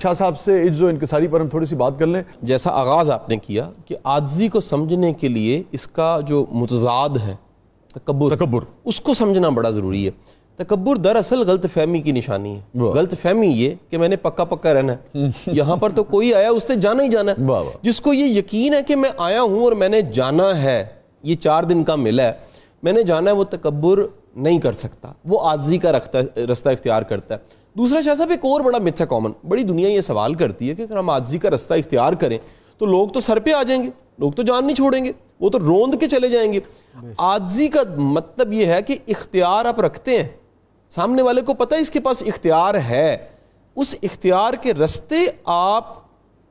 شاہ صاحب سے عجز و انکساری پر ہم تھوڑی سی بات کر لیں. جیسا آغاز آپ نے کیا کہ عاجزی کو سمجھنے کے لیے اس کا جو متضاد ہے تکبر اس کو سمجھنا بڑا ضروری ہے. تکبر دراصل غلط فہمی کی نشانی ہے. غلط فہمی یہ کہ میں نے پکا رہنا ہے, یہاں پر تو کوئی آیا اس نے جانا ہی جانا ہے. جس کو یہ یقین ہے کہ میں آیا ہوں اور میں نے جانا ہے, یہ 4 دن کا میلہ ہے, میں نے جانا ہے, وہ تکبر نہیں کر سکتا, وہ عاجزی کا رستہ اختیار کرتا ہے. دوسرا شاہ صاحب ایک اور بڑا متھ ہے کامن, بڑی دنیا یہ سوال کرتی ہے کہ اگر ہم عاجزی کا رستہ اختیار کریں تو لوگ تو سر پہ آ جائیں گے, لوگ تو جان نہیں چھوڑیں گے, وہ تو روند کے چلے جائیں گے. عاجزی کا مطلب یہ ہے کہ اختیار آپ رکھتے ہیں, سامنے والے کو پتہ ہے اس کے پاس اختیار ہے, اس اختیار کے رستے آپ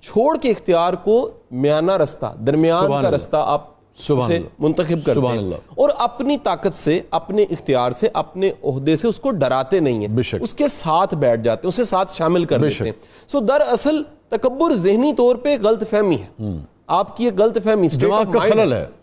چھوڑ کے اختیار کو میانہ رستہ, درمیان کا رستہ آپ سے منتخب کرتے ہیں, اور اپنی طاقت سے, اپنے اختیار سے, اپنے عہدے سے اس کو ڈراتے نہیں ہیں, اس کے ساتھ بیٹھ جاتے ہیں, اسے ساتھ شامل کر دیتے ہیں. دراصل تکبر ذہنی طور پہ غلط فہمی ہے, آپ کی ایک غلط فہمی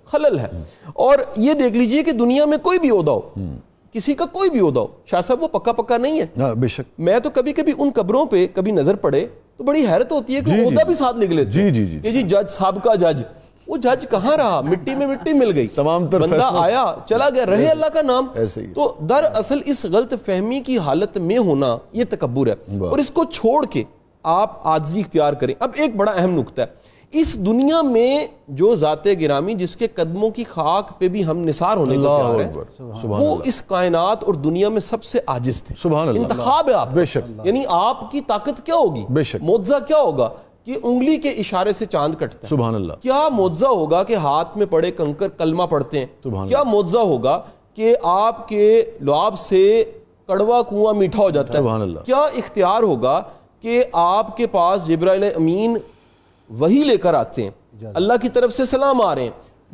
خلل ہے. اور یہ دیکھ لیجئے کہ دنیا میں کوئی بھی عہدہ ہو, کسی کا کوئی بھی عہدہ ہو, شاہ صاحب وہ پکا نہیں ہے. بے شک میں تو کبھی کبھی ان قبروں پہ کبھی نظر پڑے تو بڑی حیرت ہوتی ہے کہ عہدہ بھی ساتھ لکھ لیتے ہیں کہ جی جج صاحب کا جج. وہ جج کہاں رہا, مٹی میں مٹی مل گئی, بندہ آیا چلا گیا, رہے اللہ کا نام. تو دراصل اس غلط فہمی کی حالت میں ہونا یہ تکبر ہے, اور اس کو چھوڑ کے آپ عاجزی اختیار کریں. اب ایک بڑا اہم نقطہ ہے, اس دنیا میں جو ذات گرامی جس کے قدموں کی خاک پہ بھی ہم نثار ہونے کو تیار ہیں, وہ اس کائنات اور دنیا میں سب سے عاجز تھے. انتخاب ہے آپ, یعنی آپ کی طاقت کیا ہوگی, معجزہ کیا ہوگا کہ انگلی کے اشارے سے چاند کٹتا ہے. سبحان اللہ. کیا معجزہ ہوگا کہ ہاتھ میں پڑے کنکر کلمہ پڑھتے ہیں. کیا معجزہ ہوگا کہ آپ کے لعاب سے کڑوا کنواں میٹھا ہو جاتا ہے. سبحان اللہ. کیا اختیار ہوگا کہ آپ کے پاس جبرائیل امین وحی لے کر آتے ہیں, اللہ کی طرف سے سلام آ رہے ہیں.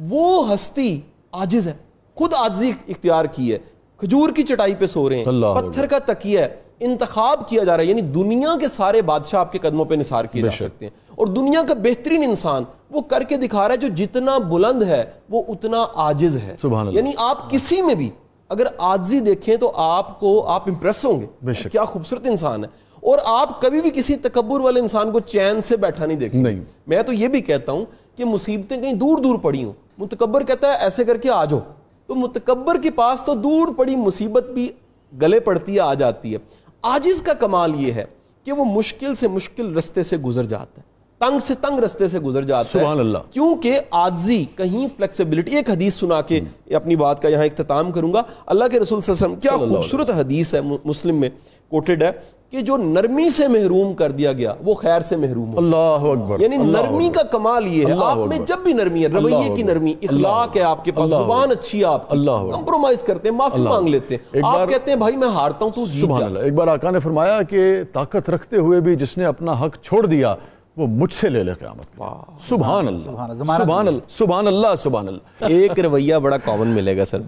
وہ ہستی عاجز ہے, خود عاجزی اختیار کی ہے, کھجور کی چٹائی پہ سو رہے ہیں, پتھر کا تکیہ ہے, انتخاب کیا جا رہا ہے. یعنی دنیا کے سارے بادشاہ آپ کے قدموں پہ نثار کیے جا سکتے ہیں, اور دنیا کا بہترین انسان وہ کر کے دکھا رہا ہے جو جتنا بلند ہے وہ اتنا عاجز ہے. یعنی آپ کسی میں بھی اگر عاجزی دیکھیں تو آپ امپریس ہوں گے, کیا خوبصورت انسان ہے. اور آپ کبھی بھی کسی تکبر والے انسان کو چین سے بیٹھا نہیں دیکھیں. میں تو یہ بھی کہتا ہوں کہ مصیبتیں کہیں دور دور پڑی ہوں, متکبر کہتا ہے ایسے کر کے آ جاؤ, تو متکبر کے پاس تو دور پڑی مصیبت بھی گلے پڑتی ہے, آ جاتی ہے. عاجز کا کمال یہ ہے کہ وہ مشکل سے مشکل رستے سے گزر جاتا ہے, تنگ سے تنگ رستے سے گزر جاتا ہے. سبحان اللہ. کیونکہ عاجزی کہیں فلیکسیبلٹی. ایک حدیث سنا کے اپنی بات کا یہاں اختتام کروں گا. اللہ کے رسول صلی اللہ علیہ وسلم, کیا خوبصورت حدیث ہے, مسلم میں کوٹڈ ہے کہ جو نرمی سے محروم کر دیا گیا وہ خیر سے محروم ہو. اللہ اکبر. یعنی نرمی کا کمال یہ ہے, آپ میں جب بھی نرمی ہے, رویے کی نرمی, اخلاق ہے آپ کے پاس, زبان اچھی ہے آپ کی, کمپرومائز کرتے ہیں, معافی مانگ لیتے ہیں, آپ کہتے ہیں بھائی میں ہارتا ہوں تو جیت جا. ایک بار آقا نے فرمایا کہ طاقت رکھتے ہوئے بھی جس نے اپنا حق چھوڑ دیا وہ مجھ سے لے لے قیامت. سبحان اللہ, سبحان اللہ, سبحان اللہ, سبحان اللہ. ایک رویہ بڑا کامن ملے گا سر,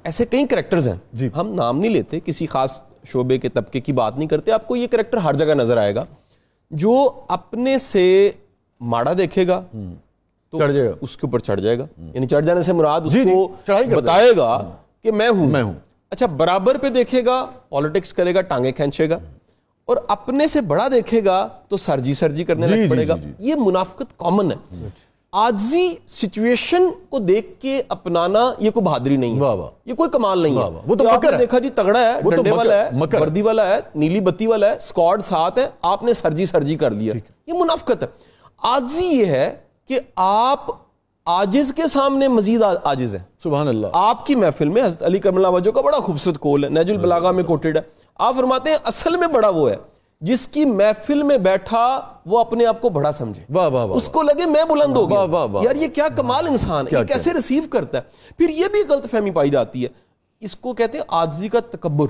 ایسے کئی کریکٹرز ہیں, ہم نام نہیں لیتے, کسی خاص شعبے کے طبقے کی بات نہیں کرتے, آپ کو یہ کریکٹر ہر جگہ نظر آئے گا جو اپنے سے ماڑا دیکھے گا تو اس کے اوپر چڑھ جائے گا. یعنی چڑھ جانے سے مراد اس کو بتائے گا کہ میں ہوں. اچھا, برابر پہ دیکھے گا پالیٹکس کرے گا, ٹانگیں کھینچے گا, اور اپنے سے بڑا دیکھے گا تو سرجی کرنے لگ پڑے گا. یہ منافقت کامن ہے. عاجزی سچویشن کو دیکھ کے اپنانا یہ کوئی بہادری نہیں ہے, یہ کوئی کمال نہیں ہے. وہ تو آپ نے دیکھا جی تگڑا ہے, ڈنڈے والا ہے, وردی والا ہے, نیلی بتی والا ہے, اسکواڈ ساتھ ہے, آپ نے سرجی کر لیا, یہ منافقت ہے. عاجزی یہ ہے کہ آپ عاجز کے سامنے مزید عاجز ہیں. سبحان اللہ. آپ کی محفل میں حضرت علی کرم اللہ وجہہ کا بڑا خوبصورت قول ہے, نہج البلاغہ میں کوٹڈ ہے. آپ فرماتے ہیں اصل میں بڑا وہ ہے جس کی محفل میں بیٹھا وہ اپنے آپ کو بڑا سمجھے, اس کو لگے میں بلند ہو گیا. یار یہ کیا کمال انسان ہے, یہ کیسے ریسیو کرتا ہے. پھر یہ بھی غلط فہمی پائی جاتی ہے, اس کو کہتے ہیں عاجزی کا تکبر.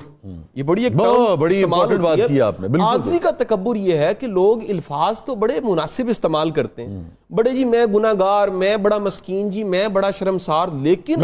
یہ بڑی امپورٹنٹ بات کی آپ نے. عاجزی کا تکبر یہ ہے کہ لوگ الفاظ تو بڑے مناسب استعمال کرتے ہیں, بڑے جی میں گناہگار, میں بڑا مسکین, جی میں بڑا شرمسار, لیکن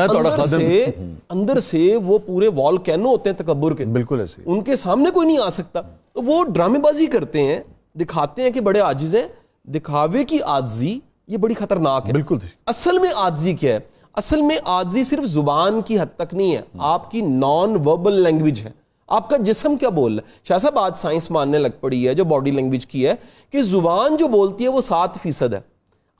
اندر سے وہ پورے والکینو ہوتے ہیں تکبر کے, بالکل ایسے, ان کے سامنے کوئی نہیں آ سکتا. تو وہ ڈرامے بازی کرتے ہیں, دکھاتے ہیں کہ بڑے عاجز ہیں. دکھاوے کی عاجزی یہ بڑی خطرناک ہے. بالکل. اصل میں عاجزی کیا ہے؟ اصل میں عاجزی صرف زبان کی حد تک نہیں ہے, آپ کی نان وربل لینگویج ہے, آپ کا جسم کیا بول رہا ہے؟ شاہ صاحب آج سائنس ماننے لگ پڑی ہے جو باڈی لینگویج کی ہے کہ زبان جو بولتی ہے وہ 7% ہے،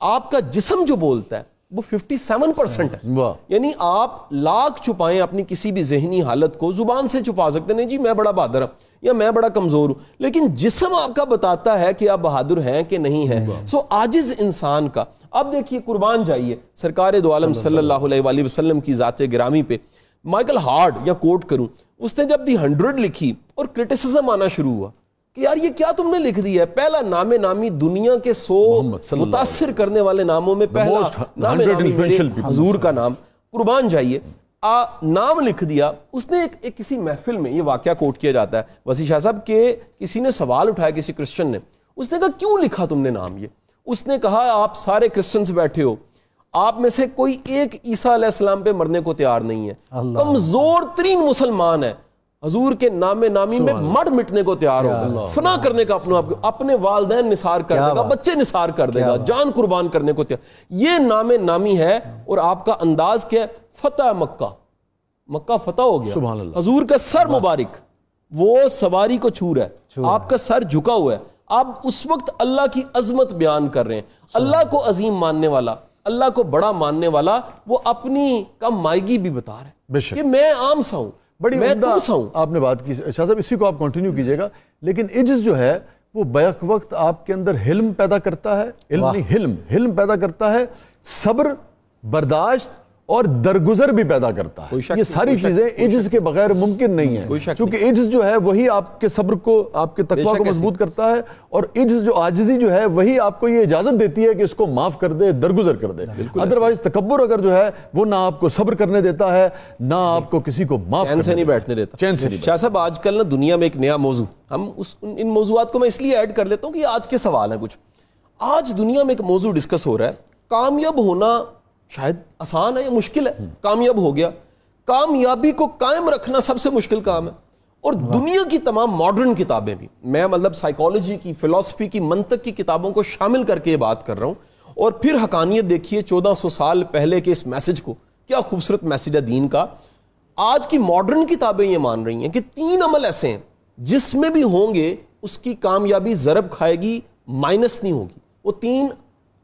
آپ کا جسم جو بولتا ہے وہ 57% ہے. یعنی آپ لاکھ چھپائیں اپنی کسی بھی ذہنی حالت کو، زبان سے چھپا سکتے نہیں جی میں بڑا بہادر ہوں یا میں بڑا کمزور ہوں، لیکن جسم آپ کا بتاتا ہے کہ آپ بہادر ہیں کہ نہیں ہیں. سو عاجز انسان کا اب دیکھیے قربان جائیے سرکار دو عالم صلی اللہ علیہ وآلہ وسلم کی ذات گرامی پہ مائیکل ہارڈ یا کوٹ کروں، اس نے جب دی 100 لکھی اور کرٹیسزم آنا شروع ہوا کہ یار یہ کیا تم نے لکھ دیا ہے، پہلا نام نامی دنیا کے 100 متاثر کرنے والے ناموں میں پہلا نام نامی میرے حضور کا نام، قربان جائیے نام لکھ دیا. اس نے ایک کسی محفل میں یہ واقعہ کوٹ کیا جاتا ہے وسیع شاہ صاحب کہ کسی نے سوال اٹھایا کسی کرسچن نے، اس نے کہا کیوں لکھا تم نے نام یہ؟ اس نے کہا آپ سارے کرسچنز بیٹھے ہو، آپ میں سے کوئی ایک عیسیٰ علیہ السلام پہ مرنے کو تیار نہیں ہے، کمزور ترین مسلمان ہے، حضور کے نام نامی میں مر مٹنے کو تیار ہوگا، فنا کرنے کا اپنے والدین نثار کر دے گا، بچے نثار کر دے گا، جان قربان کرنے کو تیار. یہ نام نامی ہے. اور آپ کا انداز کیا ہے؟ فتح مکہ، مکہ فتح ہو گیا، حضور کا سر مبارک وہ سواری کو چھو رہا ہے، آپ کا سر جھکا ہوا ہے، آپ اس وقت اللہ کی عظمت بیان کر رہے ہیں. اللہ کو عظیم ماننے والا، اللہ کو بڑا ماننے والا، وہ اپنی کم مائیگی بھی بتا رہا ہے کہ میں عام سا ہوں، بڑی عمدہ آپ نے بات کی شاہ صاحب، اسی کو آپ کنٹینیو کیجئے گا. لیکن عجز جو ہے وہ بیک وقت آپ کے اندر حلم پیدا کرتا ہے، حلم پیدا کرتا ہے، صبر، برداشت اور درگزر بھی پیدا کرتا ہے. یہ ساری چیزیں عجز کے بغیر ممکن نہیں ہیں، کیونکہ عجز جو ہے وہی آپ کے صبر کو، آپ کے تقویٰ کو مضبوط کرتا ہے، اور عجز جو عاجزی جو ہے وہی آپ کو یہ اجازت دیتی ہے کہ اس کو معاف کر دے، درگزر کر دے. ادروائز تکبر اگر جو ہے وہ نہ آپ کو صبر کرنے دیتا ہے، نہ آپ کو کسی کو معاف چین سے نہیں بیٹھنے دیتا. شاہ صاحب آج کل نا دنیا میں ایک نیا موضوع، ہم ان موضوعات کو میں اس لیے ایڈ کر لیتا ہوں کہ آج کے سوال ہیں کچھ. آج دنیا میں ایک موضوع ڈسکس ہو رہا ہے، کامیاب ہونا شاید آسان ہے یا مشکل ہے. کامیاب ہو گیا، کامیابی کو قائم رکھنا سب سے مشکل کام ہے. اور دنیا کی تمام ماڈرن کتابیں بھی، میں مطلب سائیکالوجی کی، فلسفی کی، منطق کی کتابوں کو شامل کر کے یہ بات کر رہا ہوں. اور پھر حقانیت دیکھیے 1400 سال پہلے کے اس میسج کو، کیا خوبصورت میسج ہے دین کا. آج کی ماڈرن کتابیں یہ مان رہی ہیں کہ 3 عمل ایسے ہیں جس میں بھی ہوں گے اس کی کامیابی ضرب کھائے گی، مائنس نہیں ہوگی. وہ 3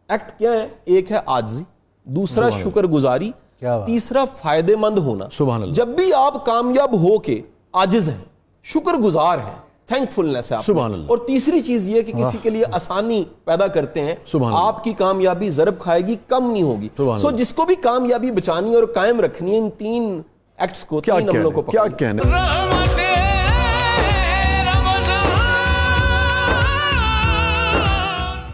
ایکٹ کیا ہیں؟ ایک ہے عاجزی، دوسرا شکر گزاری، تیسرا فائدے مند ہونا. جب بھی آپ کامیاب ہو کے عاجز ہیں، شکر گزار ہیں، تھینک فلنس ہے آپ میں، اور تیسری چیز یہ کہ کسی کے لیے آسانی پیدا کرتے ہیں، آپ کی کامیابی ضرب کھائے گی، کم نہیں ہوگی. سو جس کو بھی کامیابی بچانی اور قائم رکھنی ہے ان 3 ایکٹس کو، 3 عملوں کو کیا کہنے